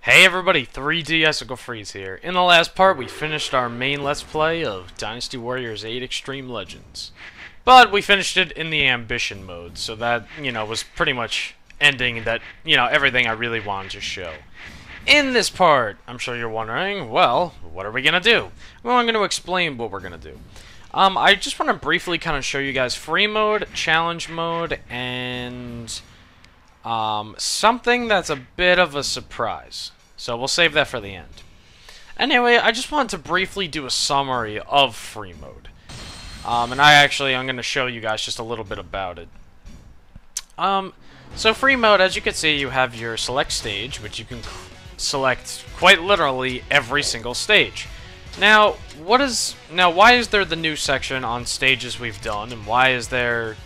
Hey everybody, 3D Icicle Freeze here. In the last part, we finished our main Let's Play of Dynasty Warriors 8 Extreme Legends. But we finished it in the ambition mode, so that, was pretty much ending that, everything I really wanted to show. In this part, I'm sure you're wondering, well, what are we gonna do? Well, I'm gonna explain what we're gonna do. I just want to briefly kind of show you guys free mode, challenge mode, and something that's a bit of a surprise. So we'll save that for the end. Anyway, I just wanted to briefly do a summary of free mode. And I'm going to show you guys just a little bit about it. So free mode, as you can see, you have your select stage, which you can select quite literally every single stage. Now, why is there the new section on stages we've done, and why is there,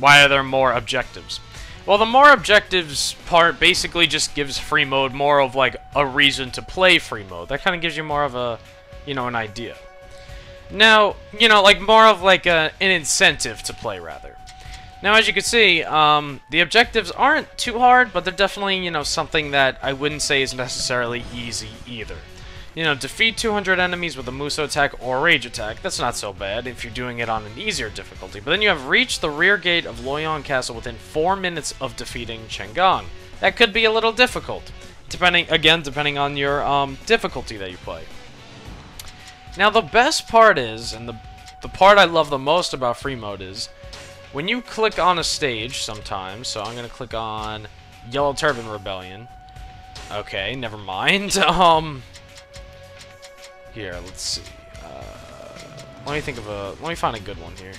why are there more objectives? Well, the more objectives part basically just gives free mode more of like a reason to play free mode. That kind of gives you more of a, an idea. Now, like more of like an incentive to play rather. Now, as you can see, the objectives aren't too hard, but they're definitely, something that I wouldn't say is necessarily easy either. Defeat 200 enemies with a Muso attack or rage attack. That's not so bad if you're doing it on an easier difficulty. But then you have reached the rear gate of Loyang Castle within 4 minutes of defeating Chenggong. That could be a little difficult, depending on your difficulty that you play. Now the best part is, and the part I love the most about free mode is, when you click on a stage sometimes, so I'm going to click on Yellow Turban Rebellion. Okay, never mind. Here, let's see. Let me find a good one here.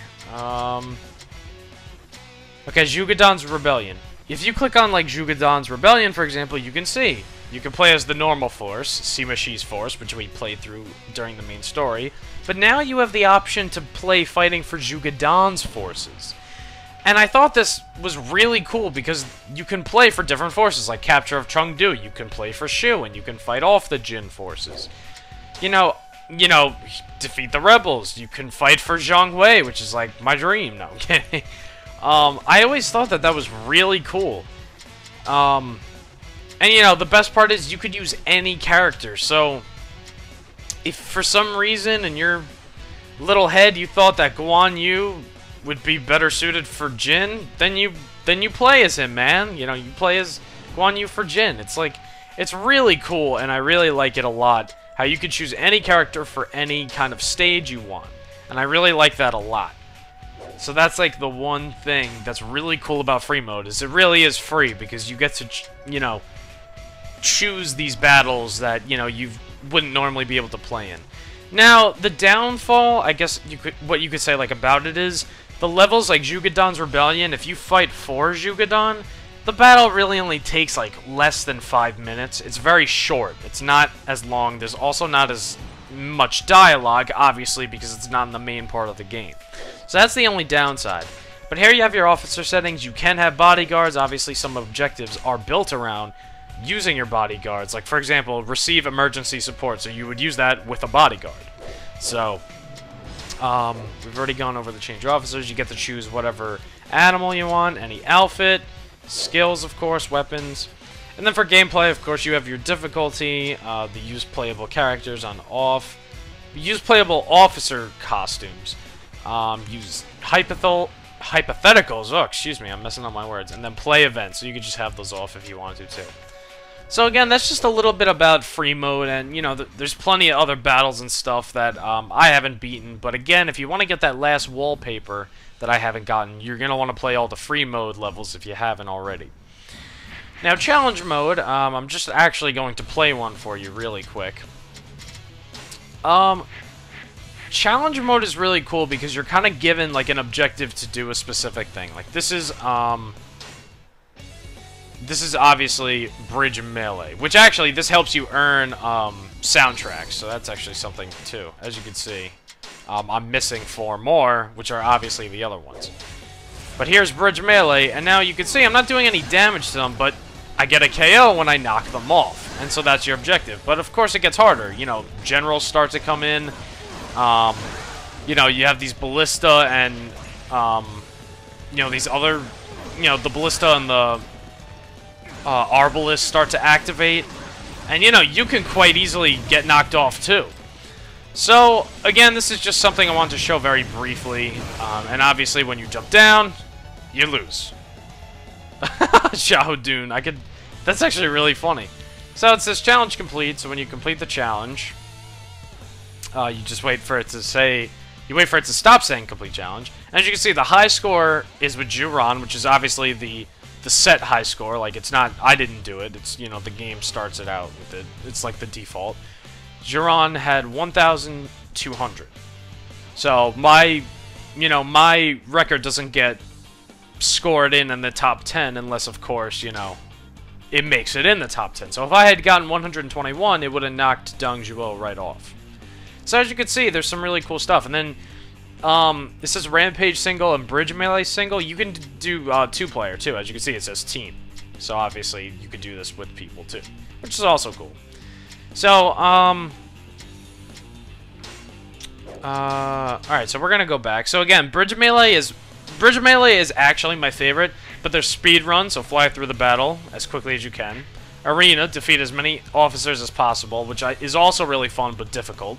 Okay, Zhugedan's Rebellion. If you click on, like, Zhugedan's Rebellion, for example, you can see. You can play as the normal force, Sima Shi's force, which we played through during the main story. But now you have the option to play fighting for Zhugedan's forces. And I thought this was really cool because you can play for different forces, like Capture of Chengdu. You can play for Shu, and you can fight off the Jin forces. Defeat the rebels. You can fight for Zhang Wei, which is like my dream. No, I'm kidding. I always thought that was really cool. And the best part is you could use any character. So, if for some reason in your little head you thought that Guan Yu would be better suited for Jin, then you play as him, man. You play as Guan Yu for Jin. It's really cool, and I really like it a lot. How you can choose any character for any kind of stage you want. And I really like that a lot. So that's like the one thing that's really cool about free mode, is it really is free, because you get to, choose these battles that, you wouldn't normally be able to play in. Now, the downfall, I guess what you could say like about it is, the levels like Zhugedan's Rebellion, if you fight for Zhugedan, the battle really only takes like less than 5 minutes. It's very short. It's not as long. There's also not as much dialogue, obviously, because it's not in the main part of the game. So that's the only downside. But here you have your officer settings. You can have bodyguards. Obviously, some objectives are built around using your bodyguards. Like, for example, receive emergency support. So you would use that with a bodyguard. So, we've already gone over the change officers. You get to choose whatever animal you want, any outfit. Skills, of course, weapons. And then for gameplay, of course, you have your difficulty, the use playable characters on off, use playable officer costumes, use hypotheticals, oh, excuse me, I'm messing up my words, and then play events, so you could just have those off if you wanted to, too. So again, that's just a little bit about free mode, and, there's plenty of other battles and stuff that I haven't beaten, but again, if you want to get that last wallpaper that I haven't gotten, you're going to want to play all the free mode levels if you haven't already. Now, challenge mode, I'm just actually going to play one for you really quick. Challenge mode is really cool because you're kind of given, like, an objective to do a specific thing. Like, this is obviously Bridge Melee, which actually, this helps you earn, soundtracks, so that's actually something, too, as you can see. I'm missing 4 more, which are obviously the other ones. But here's Bridge Melee, and now you can see I'm not doing any damage to them, but I get a KO when I knock them off. And so that's your objective. But of course it gets harder. Generals start to come in. You have these ballista and, these other, the ballista and Arbalists start to activate. And, you know, you can quite easily get knocked off, too. So, again, this is just something I want to show very briefly. And obviously, when you jump down, you lose. Shahodoon. That's actually really funny. So, it says challenge complete. So, when you complete the challenge, you just wait for it to say... You wait for it to stop saying complete challenge. And as you can see, the high score is with Juron, which is obviously the set high score. Like, it's not... I didn't do it. It's, you know, the game starts it out with it. It's like the default. Juron had 1,200. So, my record doesn't get scored in the top 10 unless, of course, you know, it makes it in the top 10. So, if I had gotten 121, it would have knocked Dong Zhuo right off. So, as you can see, there's some really cool stuff. And then, it says Rampage single and Bridge Melee single. You can do two-player, too. As you can see, it says team. So, obviously, you could do this with people, too. Which is also cool. So, alright, so we're gonna go back. So, again, Bridge Melee is actually my favorite, but there's speed run, so fly through the battle as quickly as you can. Arena, defeat as many officers as possible, which is also really fun, but difficult.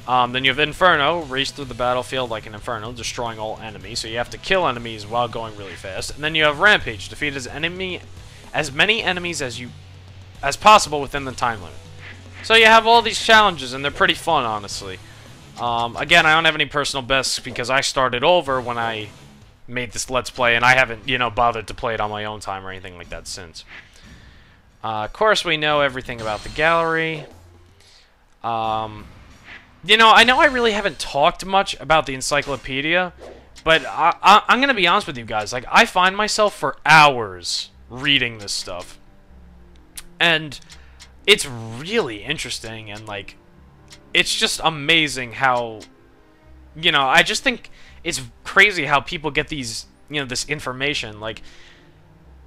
Then you have Inferno, race through the battlefield like an Inferno, destroying all enemies, so you have to kill enemies while going really fast. And then you have Rampage, defeat as many enemies as possible within the time limit. So you have all these challenges, and they're pretty fun, honestly. Again, I don't have any personal bests because I started over when I made this Let's Play, and I haven't, you know, bothered to play it on my own time or anything like that since. Of course, we know everything about the gallery. You know I really haven't talked much about the Encyclopedia, but I'm going to be honest with you guys. Like, I find myself for hours reading this stuff. And it's really interesting, and, like, it's just amazing how, you know, I just think it's crazy how people get these, you know, this information. Like,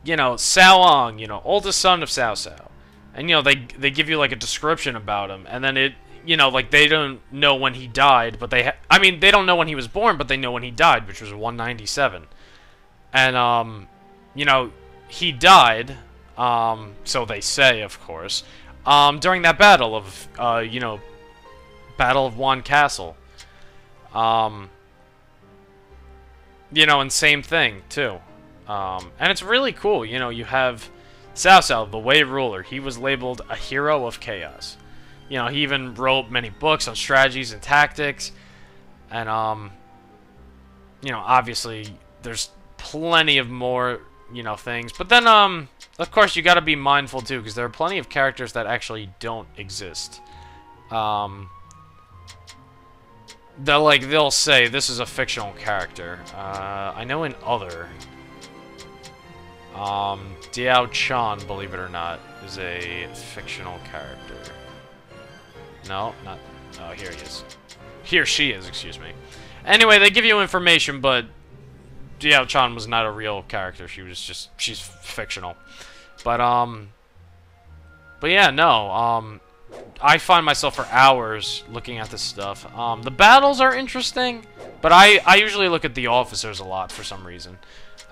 you know, Cao Ang, you know, oldest son of Cao Cao. And, you know, they give you, like, a description about him, and then it, you know, like, they don't know when he died, but they don't know when he was born, but they know when he died, which was 197. And, you know, he died, so they say, of course, during that battle of, you know, Battle of Wan Castle. You know, and same thing, too. And it's really cool, you know, you have Cao Cao, the Wei ruler. He was labeled a hero of chaos. You know, he even wrote many books on strategies and tactics. And, you know, obviously, there's plenty of more, you know, things. But then, of course, you gotta be mindful, too, because there are plenty of characters that actually don't exist. They'll say, this is a fictional character. I know in other... Diao Chan, believe it or not, is a fictional character. No, not... Oh, here he is. He or she is, excuse me. Anyway, they give you information, but Diao Chan was not a real character. She was just... She's fictional. But yeah, no, I find myself for hours looking at this stuff. The battles are interesting, but I usually look at the officers a lot for some reason.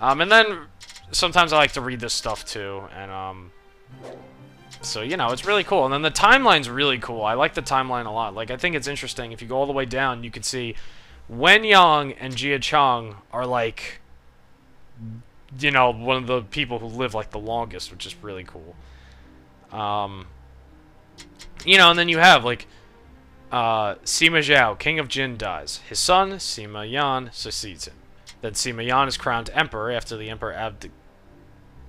And then sometimes I like to read this stuff too, and so, you know, it's really cool. And then the timeline's really cool. I like the timeline a lot. Like, I think it's interesting. If you go all the way down, you can see Wen Yang and Jia Chang are, like, you know, one of the people who live, like, the longest, which is really cool. You know, and then you have, like, Sima Zhao, King of Jin, dies. His son, Sima Yan, succeeds him. Then Sima Yan is crowned emperor after the emperor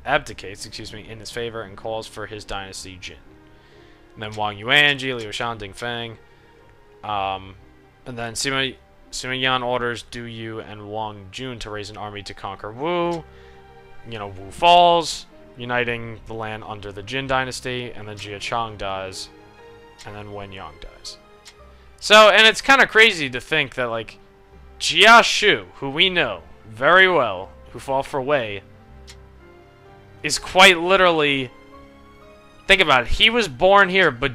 abdicates, in his favor and calls for his dynasty Jin. And then Wang Yuanji, Liu Shan, Ding Feng. And then Sima Yan orders Du Yu and Wang Jun to raise an army to conquer Wu. You know, Wu falls, uniting the land under the Jin dynasty, and then Jia Chang dies, and then Wen Yang dies. So, and it's kind of crazy to think that, like, Jia Shu, who we know very well, who fought for Wei, is quite literally... Think about it. He was born here, but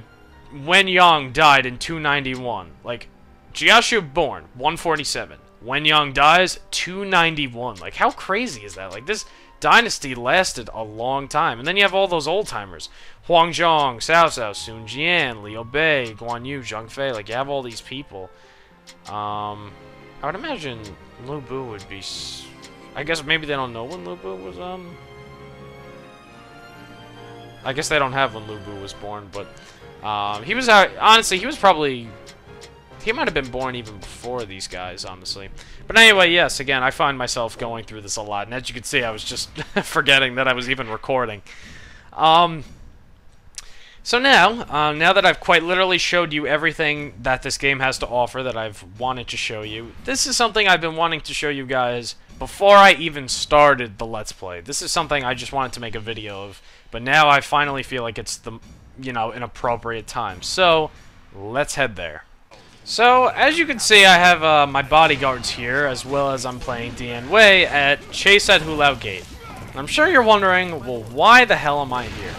Wen Yang died in 291. Like, Jia Shu born, 147. Wen Yang dies, 291. Like, how crazy is that? Like, this Dynasty lasted a long time. And then you have all those old-timers. Huang Zhong, Cao Cao, Sun Jian, Liu Bei, Guan Yu, Zhang Fei. Like, you have all these people. I would imagine Lu Bu would be... I guess maybe they don't know when Lu Bu was, I guess they don't have when Lu Bu was born, but... he was... honestly, he was probably... He might have been born even before these guys, honestly. But anyway, yes, again, I find myself going through this a lot. And as you can see, I was just forgetting that I was even recording. So now, now that I've quite literally showed you everything that this game has to offer that I've wanted to show you, this is something I've been wanting to show you guys before I even started the Let's Play. This is something I just wanted to make a video of, but now I finally feel like it's the, you know, an appropriate time. So, let's head there. So, as you can see, I have my bodyguards here, as well as I'm playing Dian Wei at Chase at Hulao Gate. And I'm sure you're wondering, well, why the hell am I here?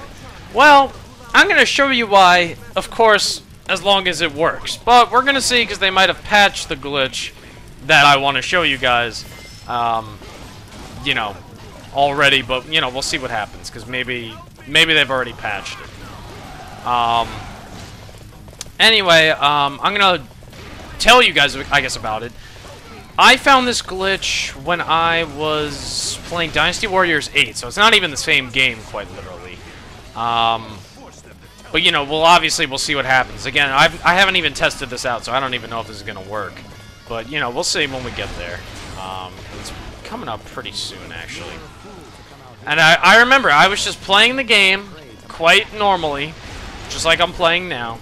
Well, I'm going to show you why, of course, as long as it works. But we're going to see, because they might have patched the glitch that I want to show you guys, you know, already. But, you know, we'll see what happens, because maybe they've already patched it. Anyway, I'm going to tell you guys, I guess, about it. I found this glitch when I was playing Dynasty Warriors 8, so it's not even the same game, quite literally. But, you know, we'll see what happens. Again, I haven't even tested this out, so I don't even know if this is going to work. But, you know, we'll see when we get there. It's coming up pretty soon, actually. And I remember, I was just playing the game quite normally, just like I'm playing now.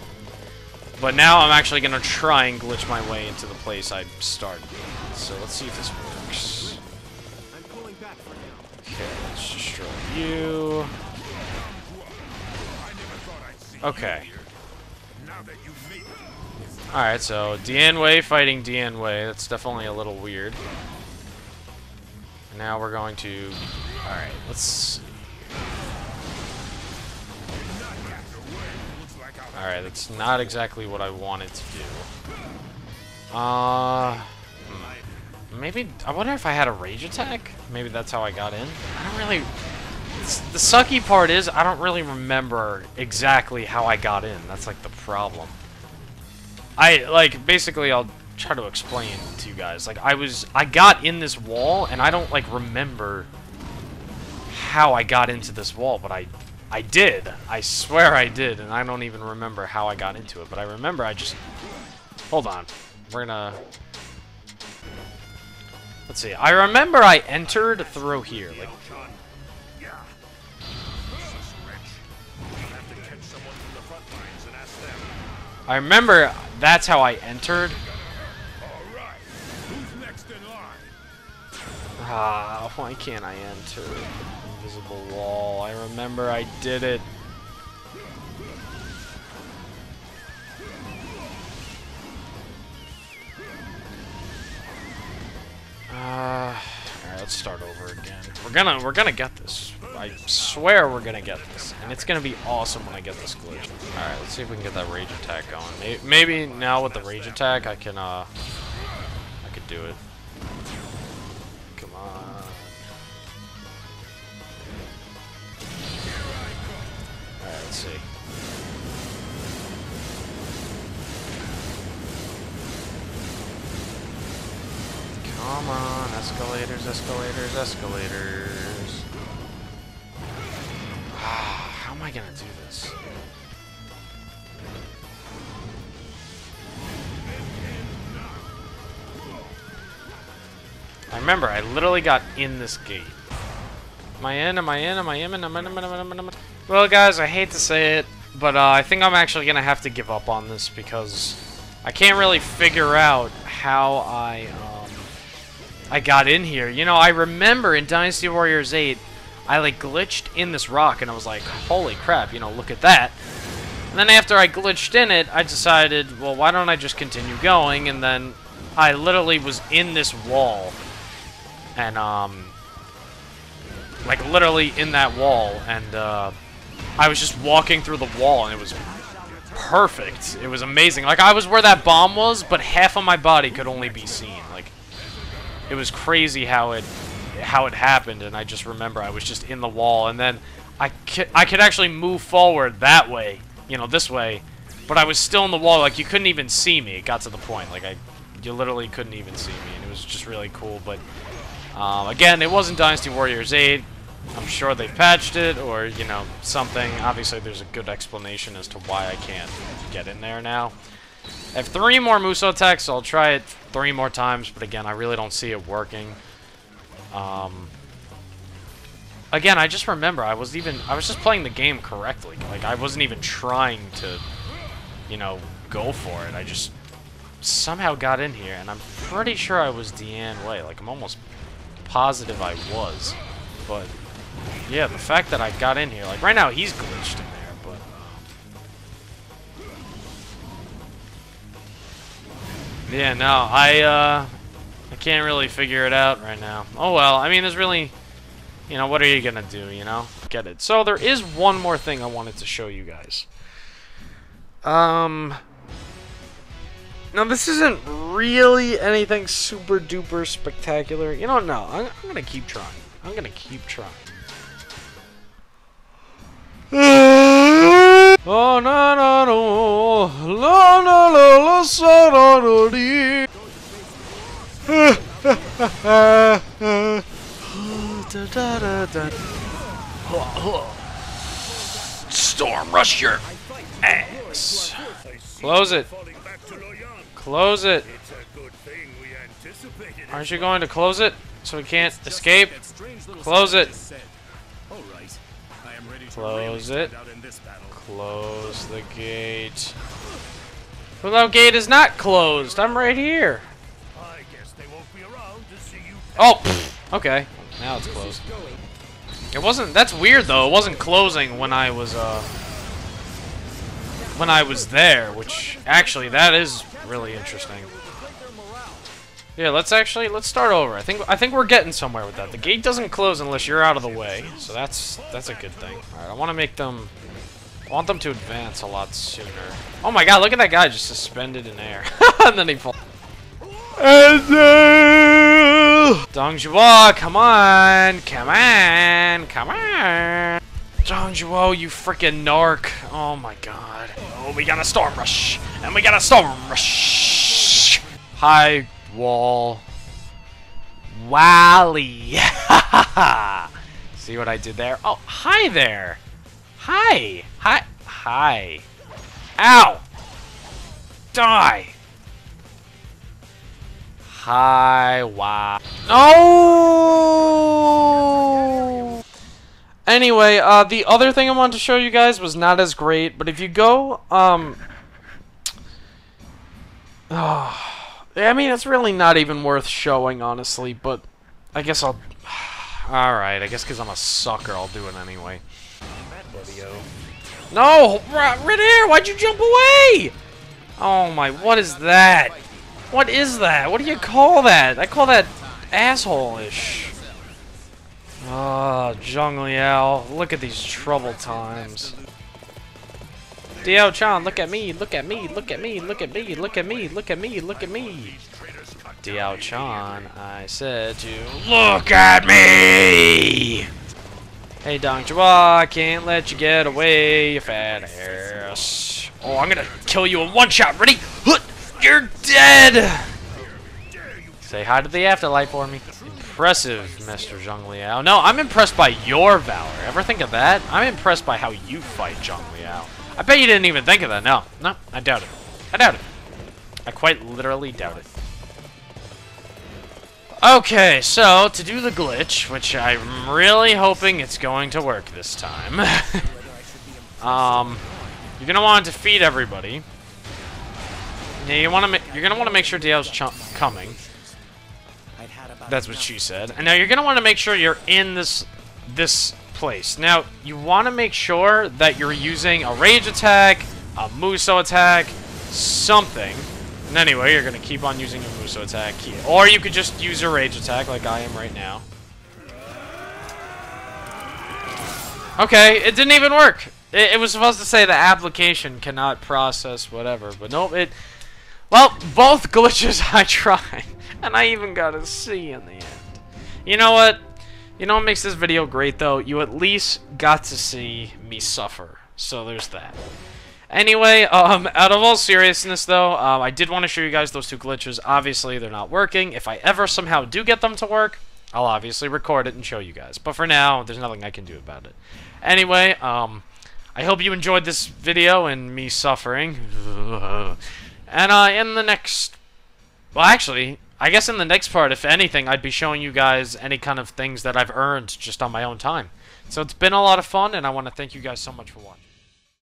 But now I'm actually going to try and glitch my way into the place I started. So let's see if this works. Okay, let's destroy you. Okay. Alright, so Dian Wei fighting Dian Wei. That's definitely a little weird. And now we're going to... Alright, let's... Alright, that's not exactly what I wanted to do. Maybe... I wonder if I had a rage attack? Maybe that's how I got in? I don't really... The sucky part is, I don't really remember exactly how I got in. That's, like, the problem. Basically, I'll try to explain to you guys. Like, I got in this wall, and I don't, like, remember how I got into this wall, but I did. I swear I did, and I don't even remember how I got into it. But I remember I just... Hold on. We're gonna... Let's see. I remember I entered through here. Like... I remember that's how I entered. Ah, why can't I enter? Invisible wall. I remember I did it. Alright, let's start over again. We're gonna get this. I swear we're gonna get this. And it's gonna be awesome when I get this glitch. Alright, let's see if we can get that rage attack going. Maybe now with the rage attack I can do it. Come on. Alright, let's see. Come on, escalators, escalators, escalators. How am I gonna do this? I remember, I literally got in this gate. Am I in? Am I in? Am I in? Am I in? Well, guys, I hate to say it, but I think I'm actually gonna have to give up on this because I can't really figure out how I got in here. You know, I remember in Dynasty Warriors 8, I like glitched in this rock and I was like, holy crap, you know, look at that. And then after I glitched in it, I decided, well, why don't I just continue going? And then I literally was in this wall. And, like, literally in that wall. And, I was just walking through the wall and it was perfect. It was amazing. Like, I was where that bomb was, but half of my body could only be seen. Like, it was crazy how it how it happened, and I just remember I was just in the wall, and then I could actually move forward that way, you know, this way, but I was still in the wall. Like, you couldn't even see me. It got to the point, like, you literally couldn't even see me, and it was just really cool. But again, it wasn't Dynasty Warriors 8. I'm sure they patched it, or, you know, something. Obviously, there's a good explanation as to why I can't get in there now. I have 3 more Muso attacks, so I'll try it 3 more times, but again, I really don't see it working. Again, I just remember I was just playing the game correctly. Like, I wasn't even trying to, you know, go for it. I just somehow got in here, and I'm pretty sure I was Deanne Way. Like, I'm almost positive I was. But, yeah, the fact that I got in here, like, right now he's glitched in there, but... yeah, no, I can't really figure it out right now. Oh, well, I mean, there's really... you know, what are you gonna do, you know? Get it. So, there is one more thing I wanted to show you guys. Now, this isn't really anything super duper spectacular. You know, no, I'm gonna keep trying. I'm gonna keep trying. Oh, no, no, no. La, la, la, la, sa, da, da, dee. Da, da, da, da. Storm rush your ass. Close it. Close it. Aren't you going to close it so we can't escape? Close it. Close it. Close the gate. Well, the gate is not closed. I'm right here. Oh, pfft. Okay. Now it's closed. It wasn't. That's weird though. It wasn't closing when I was there, which actually that is really interesting. Yeah, let's start over. I think we're getting somewhere with that. The gate doesn't close unless you're out of the way, so that's a good thing. All right, I want them to advance a lot sooner. Oh my God, look at that guy just suspended in air, and then he falls. Dongjua, come on, come on, come on. Dongjua, you freaking narc. Oh my God. Oh, we got a storm rush, and we got a storm rush. Hi, wall. Wally. See what I did there? Oh, hi there. Hi. Hi. Hi. Ow. Die. Hi, wow. No! Anyway, the other thing I wanted to show you guys was not as great, but if you go, I mean, it's really not even worth showing, honestly, but I guess I'll... Alright, I guess because I'm a sucker, I'll do it anyway. No! Red Hair, why'd you jump away? Oh my, what is that? What is that? What do you call that? I call that asshole-ish. Oh, Zhang Liao. Look at these trouble times. Diao-chan, look at me, look at me, look at me, look at me, look at me, look at me, look at me. Diao-chan, I said to look at me! Hey, Dongjua, I can't let you get away, you fat ass. Oh, I'm gonna kill you in one shot. Ready? You're dead! Say hi to the afterlife for me. Impressive, Mr. Zhang Liao. No, I'm impressed by your valor. Ever think of that? I'm impressed by how you fight Zhang Liao. I bet you didn't even think of that. No, I doubt it. I doubt it. I quite literally doubt it. Okay, so, to do the glitch, which I'm really hoping it's going to work this time. You're gonna want to defeat everybody. Yeah, you're gonna want to make sure Diao's coming. That's what she said. And now you're gonna want to make sure you're in this place. Now you want to make sure that you're using a rage attack, a Muso attack, something. And anyway, you're gonna keep on using a Muso attack, or you could just use a rage attack like I am right now. Okay, it didn't even work. It was supposed to say the application cannot process whatever, but nope, it... Well, both glitches I tried, and I even got a C in the end. You know what? You know what makes this video great, though? You at least got to see me suffer. So there's that. Anyway, out of all seriousness, though, I did want to show you guys those two glitches. Obviously, they're not working. If I ever somehow do get them to work, I'll obviously record it and show you guys. But for now, there's nothing I can do about it. Anyway, I hope you enjoyed this video and me suffering. And in the next... Well, actually, I guess in the next part, if anything, I'd be showing you guys any kind of things that I've earned just on my own time. So it's been a lot of fun, and I want to thank you guys so much for watching.